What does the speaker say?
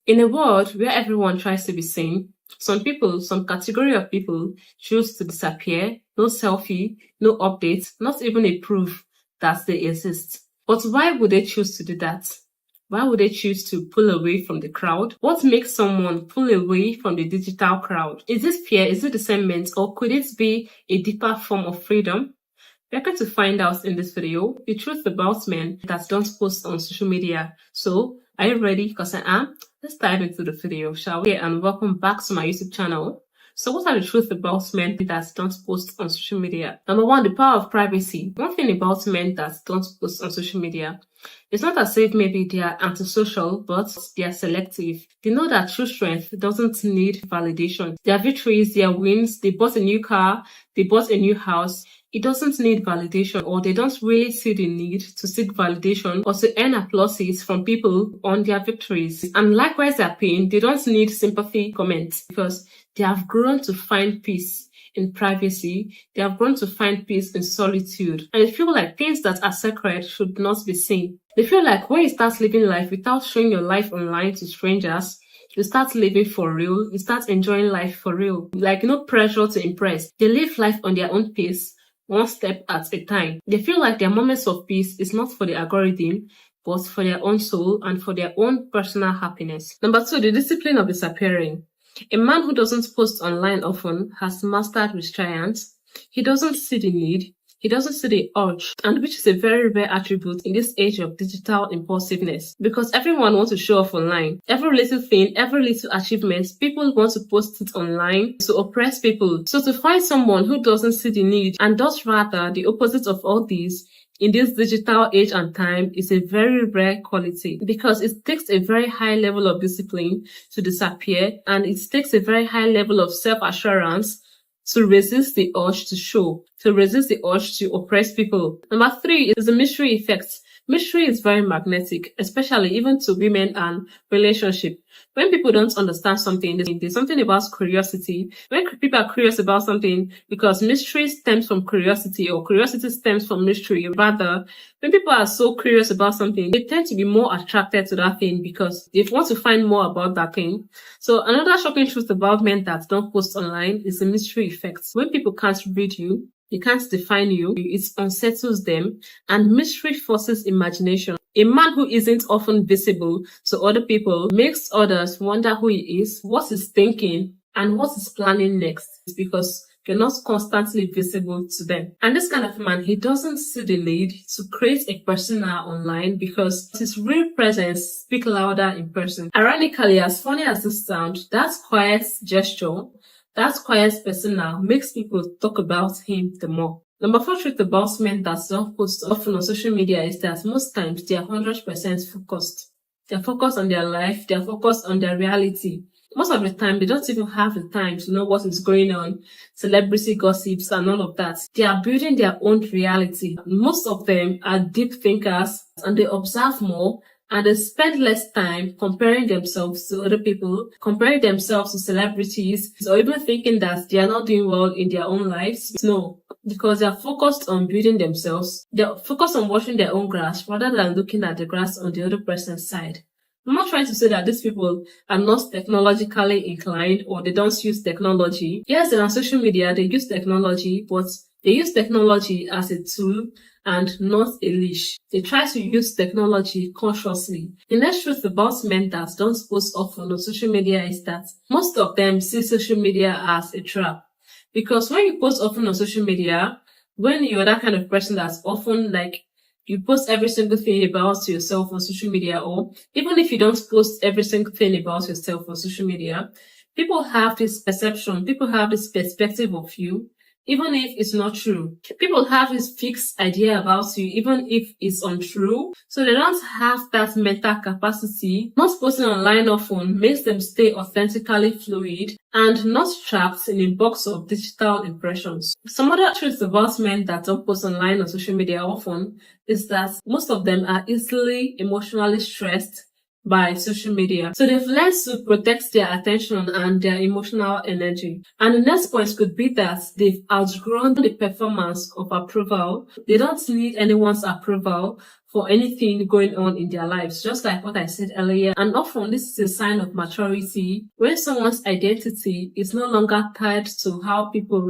In a world where everyone tries to be seen, some people, some category of people choose to disappear, no selfie, no updates, not even a proof that they exist. But why would they choose to do that? Why would they choose to pull away from the crowd? What makes someone pull away from the digital crowd? Is this fear? Is it resentment? Or could it be a deeper form of freedom? We're going to find out in this video the truth about men that don't post on social media. So, are you ready? Because I am. Let's dive into the video, shall we? And welcome back to my YouTube channel. So what are the truth about men that don't post on social media? Number one, the power of privacy. One thing about men that don't post on social media, it's not as if maybe they are antisocial, but they are selective. They know that true strength doesn't need validation. Their victories, their wins, they bought a new car, they bought a new house. It doesn't need validation, or they don't really see the need to seek validation or to earn applauses from people on their victories. And likewise their pain, they don't need sympathy comments because they have grown to find peace in privacy. They have grown to find peace in solitude. And they feel like things that are sacred should not be seen. They feel like when you start living life without showing your life online to strangers, you start living for real. You start enjoying life for real. Like no pressure to impress. They live life on their own pace, one step at a time. They feel like their moments of peace is not for the algorithm, but for their own soul and for their own personal happiness. Number two, the discipline of disappearing. A man who doesn't post online often has mastered restraint. He doesn't see the need. He doesn't see the urge, and which is a very rare attribute in this age of digital impulsiveness, because everyone wants to show off online. Every little thing, every little achievement, people want to post it online to oppress people. So to find someone who doesn't see the need and does rather the opposite of all these in this digital age and time is a very rare quality, because it takes a very high level of discipline to disappear, and it takes a very high level of self-assurance to resist the urge to show, to resist the urge to oppress people. Number three is the mystery effect. Mystery is very magnetic, especially even to women and relationship. When people don't understand something, there's something about curiosity. When people are curious about something, because mystery stems from curiosity or curiosity stems from mystery, rather, when people are so curious about something, they tend to be more attracted to that thing because they want to find more about that thing. So another shocking truth about men that don't post online is the mystery effect. When people can't read you, they can't define you, it unsettles them, and mystery forces imagination. A man who isn't often visible to other people makes others wonder who he is, what he's thinking, and what he's planning next, because you're not constantly visible to them. And this kind of man, he doesn't see the need to create a persona online because his real presence speaks louder in person. Ironically, as funny as this sounds, that quiet gesture, that quiet persona makes people talk about him the more. Number four truth about men that don't post often on social media is that most times they are 100% focused. They're focused on their life, they're focused on their reality. Most of the time, they don't even have the time to know what is going on, celebrity gossips and all of that. They are building their own reality. Most of them are deep thinkers and they observe more, and they spend less time comparing themselves to other people, comparing themselves to celebrities, or even thinking that they are not doing well in their own lives. No, because they are focused on building themselves. They are focused on watching their own grass rather than looking at the grass on the other person's side. I'm not trying to say that these people are not technologically inclined or they don't use technology. Yes, they're on social media, they use technology, but they use technology as a tool and not a leash. They try to use technology consciously. The next truth about men that don't post often on social media is that most of them see social media as a trap. Because when you post often on social media, when you're that kind of person that's often like, you post every single thing about yourself on social media, or even if you don't post every single thing about yourself on social media, people have this perception, people have this perspective of you, even if it's not true. People have this fixed idea about you, even if it's untrue. So they don't have that mental capacity. Not posting online often makes them stay authentically fluid and not trapped in a box of digital impressions. Some other truths about men that don't post online on social media often is that most of them are easily emotionally stressed, by social media. So they've learned to protect their attention and their emotional energy. And the next point could be that they've outgrown the performance of approval. They don't need anyone's approval for anything going on in their lives, just like what I said earlier. And often this is a sign of maturity when someone's identity is no longer tied to how people